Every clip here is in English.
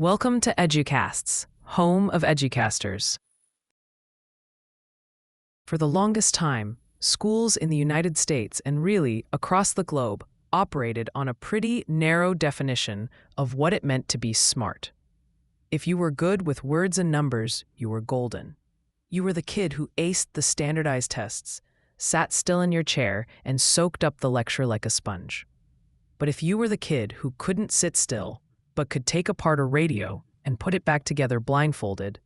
Welcome to EduCasts, home of EduCasters. For the longest time, schools in the United States and really across the globe operated on a pretty narrow definition of what it meant to be smart. If you were good with words and numbers, you were golden. You were the kid who aced the standardized tests, sat still in your chair, and soaked up the lecture like a sponge. But if you were the kid who couldn't sit still, but could take apart a radio and put it back together blindfolded,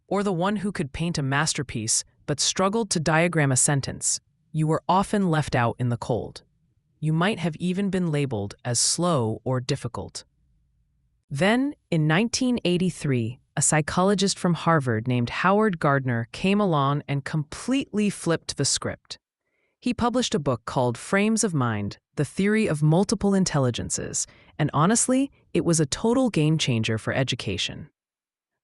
or the one who could paint a masterpiece but struggled to diagram a sentence, you were often left out in the cold. You might have even been labeled as slow or difficult. Then, in 1983, a psychologist from Harvard named Howard Gardner came along and completely flipped the script. He published a book called Frames of Mind, The Theory of Multiple Intelligences, and honestly, it was a total game changer for education.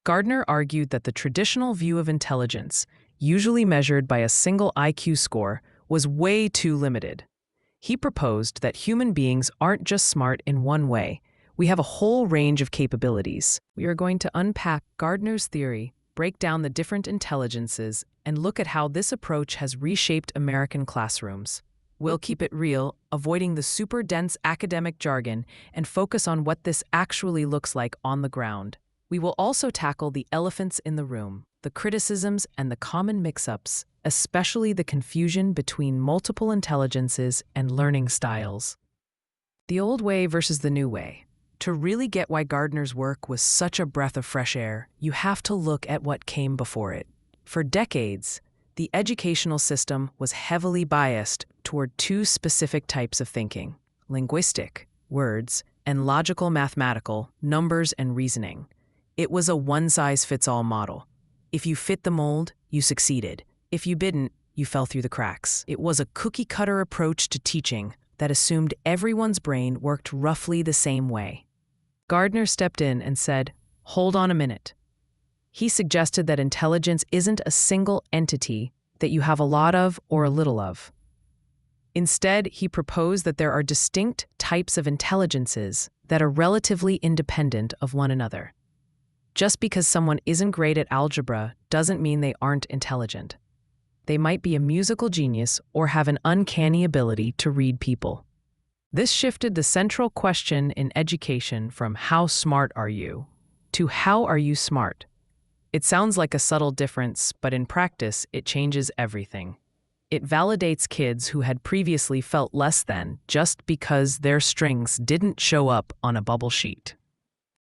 Gardner argued that the traditional view of intelligence, usually measured by a single IQ score, was way too limited. He proposed that human beings aren't just smart in one way. We have a whole range of capabilities. We are going to unpack Gardner's theory, break down the different intelligences, and look at how this approach has reshaped American classrooms. We'll keep it real, avoiding the super dense academic jargon, and focus on what this actually looks like on the ground. We will also tackle the elephants in the room, the criticisms and the common mix-ups, especially the confusion between multiple intelligences and learning styles. The old way versus the new way. To really get why Gardner's work was such a breath of fresh air, you have to look at what came before it. For decades, the educational system was heavily biased toward two specific types of thinking: linguistic, words, and logical mathematical, numbers and reasoning. It was a one-size-fits-all model. If you fit the mold, you succeeded. If you didn't, you fell through the cracks. It was a cookie-cutter approach to teaching that assumed everyone's brain worked roughly the same way. Gardner stepped in and said, "Hold on a minute." He suggested that intelligence isn't a single entity that you have a lot of or a little of. Instead, he proposed that there are distinct types of intelligences that are relatively independent of one another. Just because someone isn't great at algebra doesn't mean they aren't intelligent. They might be a musical genius or have an uncanny ability to read people. This shifted the central question in education from "how smart are you?" to "how are you smart?" It sounds like a subtle difference, but in practice, it changes everything. It validates kids who had previously felt less than just because their strengths didn't show up on a bubble sheet.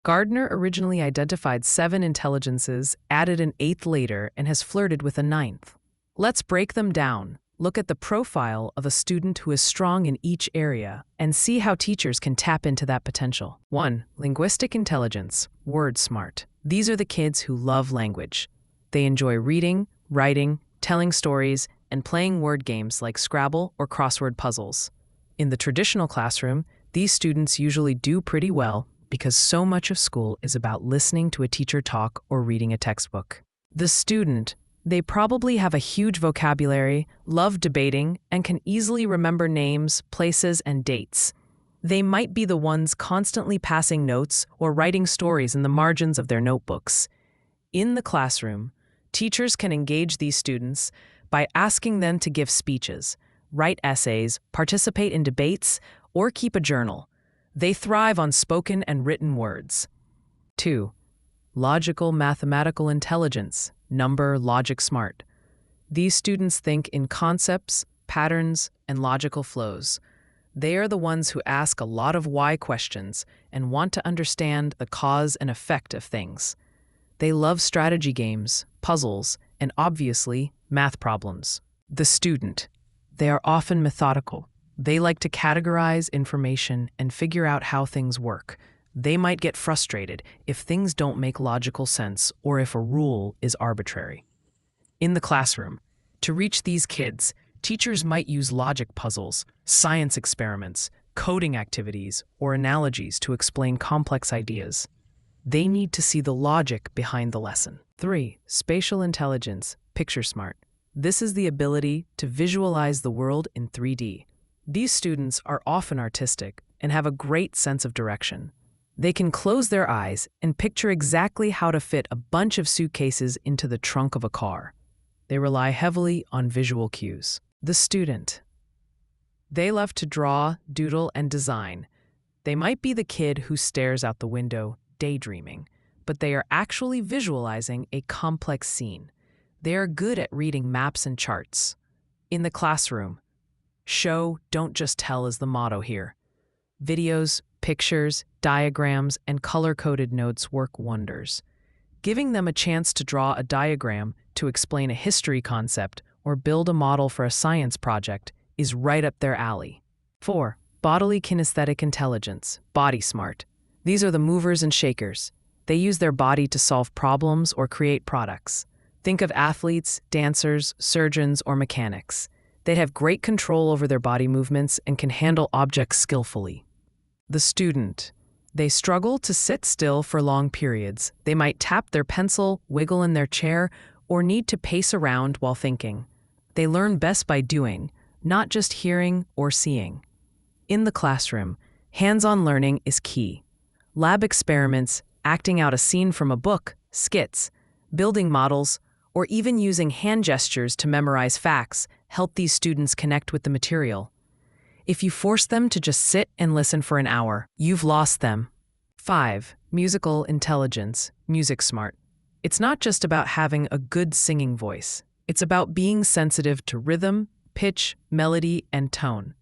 Gardner originally identified 7 intelligences, added an 8th later, and has flirted with a 9th. Let's break them down, look at the profile of a student who is strong in each area, and see how teachers can tap into that potential. 1. Linguistic intelligence, word smart. These are the kids who love language. They enjoy reading, writing, telling stories, and playing word games like Scrabble or crossword puzzles. In the traditional classroom, these students usually do pretty well because so much of school is about listening to a teacher talk or reading a textbook. The student, they probably have a huge vocabulary, love debating, and can easily remember names, places, and dates. They might be the ones constantly passing notes or writing stories in the margins of their notebooks. In the classroom, teachers can engage these students by asking them to give speeches, write essays, participate in debates, or keep a journal. They thrive on spoken and written words. 2. Logical mathematical intelligence, number logic smart. These students think in concepts, patterns, and logical flows. They are the ones who ask a lot of why questions and want to understand the cause and effect of things. They love strategy games, puzzles, and obviously, math problems. The student. They are often methodical. They like to categorize information and figure out how things work. They might get frustrated if things don't make logical sense or if a rule is arbitrary. In the classroom, to reach these kids, teachers might use logic puzzles, science experiments, coding activities, or analogies to explain complex ideas. They need to see the logic behind the lesson. 3. Spatial intelligence, picture smart. This is the ability to visualize the world in 3D. These students are often artistic and have a great sense of direction. They can close their eyes and picture exactly how to fit a bunch of suitcases into the trunk of a car. They rely heavily on visual cues. The student. They love to draw, doodle, and design. They might be the kid who stares out the window, daydreaming, but they are actually visualizing a complex scene. They are good at reading maps and charts. In the classroom, show, don't just tell is the motto here. Videos, pictures, diagrams, and color-coded notes work wonders. Giving them a chance to draw a diagram to explain a history concept or build a model for a science project is right up their alley. 4. Bodily kinesthetic intelligence, body smart. These are the movers and shakers. They use their body to solve problems or create products. Think of athletes, dancers, surgeons, or mechanics. They have great control over their body movements and can handle objects skillfully. The student. They struggle to sit still for long periods. They might tap their pencil, wiggle in their chair, or need to pace around while thinking. They learn best by doing, not just hearing or seeing. In the classroom, hands-on learning is key. Lab experiments, acting out a scene from a book, skits, building models, or even using hand gestures to memorize facts help these students connect with the material. If you force them to just sit and listen for an hour, you've lost them. 5. Musical intelligence, music smart. It's not just about having a good singing voice. It's about being sensitive to rhythm, pitch, melody, and tone.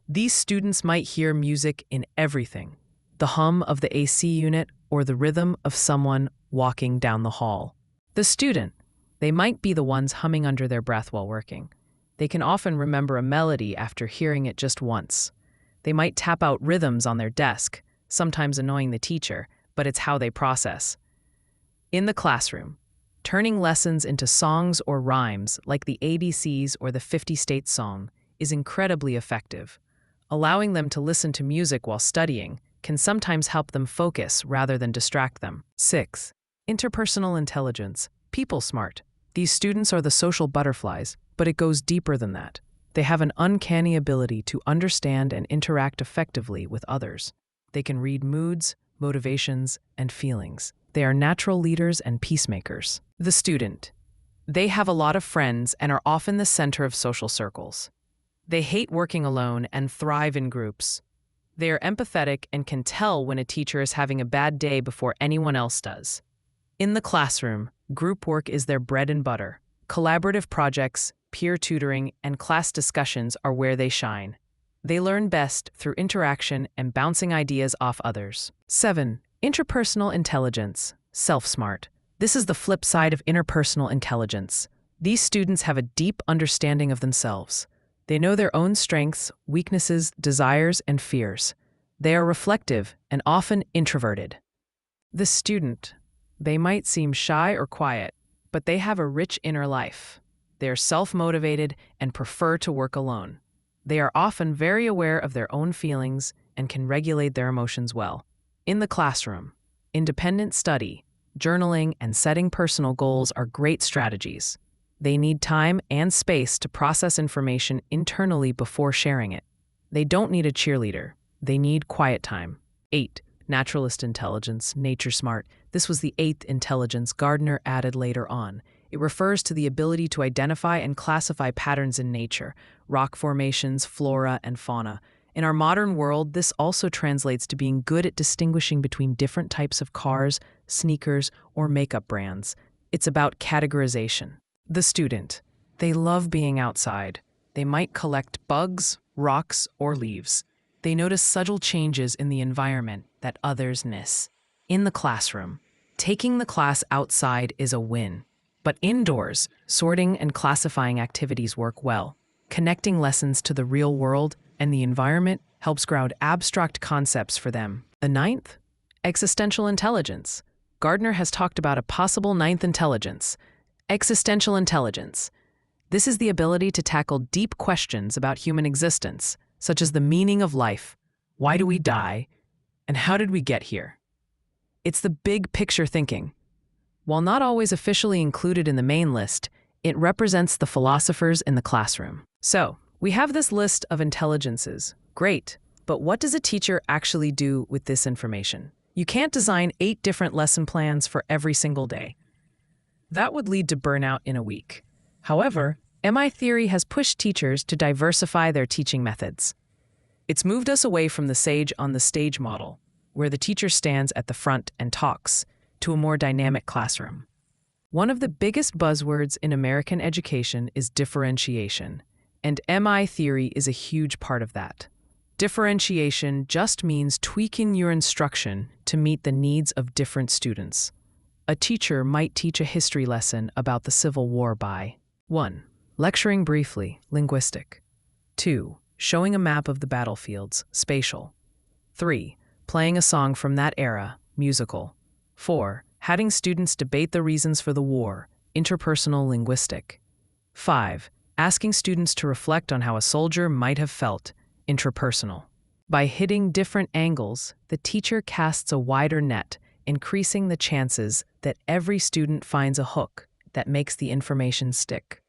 These students might hear music in everything, the hum of the AC unit or the rhythm of someone walking down the hall. The student. They might be the ones humming under their breath while working. They can often remember a melody after hearing it just once. They might tap out rhythms on their desk, sometimes annoying the teacher, but it's how they process. In the classroom, turning lessons into songs or rhymes like the ABCs or the 50 States song is incredibly effective. Allowing them to listen to music while studying can sometimes help them focus rather than distract them. 6. Interpersonal intelligence, people smart. These students are the social butterflies, but it goes deeper than that. They have an uncanny ability to understand and interact effectively with others. They can read moods, motivations, and feelings. They are natural leaders and peacemakers. The student. They have a lot of friends and are often the center of social circles. They hate working alone and thrive in groups. They are empathetic and can tell when a teacher is having a bad day before anyone else does. In the classroom, group work is their bread and butter. Collaborative projects, peer tutoring, and class discussions are where they shine. They learn best through interaction and bouncing ideas off others. 7. Interpersonal intelligence, self-smart. This is the flip side of interpersonal intelligence. These students have a deep understanding of themselves. They know their own strengths, weaknesses, desires, and fears. They are reflective and often introverted. The student. They might seem shy or quiet, but they have a rich inner life. They are self-motivated and prefer to work alone. They are often very aware of their own feelings and can regulate their emotions well. In the classroom, independent study, journaling, and setting personal goals are great strategies. They need time and space to process information internally before sharing it. They don't need a cheerleader. They need quiet time. 8. Naturalist intelligence, nature smart. This was the 8th intelligence Gardner added later on. It refers to the ability to identify and classify patterns in nature, rock formations, flora, and fauna. In our modern world, this also translates to being good at distinguishing between different types of cars, sneakers, or makeup brands. It's about categorization. The student. They love being outside. They might collect bugs, rocks, or leaves. They notice subtle changes in the environment that others miss. In the classroom, taking the class outside is a win. But indoors, sorting and classifying activities work well. Connecting lessons to the real world and the environment helps ground abstract concepts for them. The 9th, existential intelligence. Gardner has talked about a possible 9th intelligence, existential intelligence. This is the ability to tackle deep questions about human existence, such as the meaning of life, why do we die, and how did we get here? It's the big picture thinking. While not always officially included in the main list, it represents the philosophers in the classroom. So, we have this list of intelligences. Great, but what does a teacher actually do with this information? You can't design 8 different lesson plans for every single day. That would lead to burnout in a week. However, Thoery has pushed teachers to diversify their teaching methods. It's moved us away from the sage on the stage model, where the teacher stands at the front and talks, to a more dynamic classroom. One of the biggest buzzwords in American education is differentiation, and Thoery is a huge part of that. Differentiation just means tweaking your instruction to meet the needs of different students. A teacher might teach a history lesson about the Civil War by 1. Lecturing briefly, linguistic. 2. Showing a map of the battlefields, spatial. 3. Playing a song from that era, musical. 4. Having students debate the reasons for the war, interpersonal linguistic. 5. Asking students to reflect on how a soldier might have felt, intrapersonal. By hitting different angles, the teacher casts a wider net, increasing the chances that every student finds a hook that makes the information stick.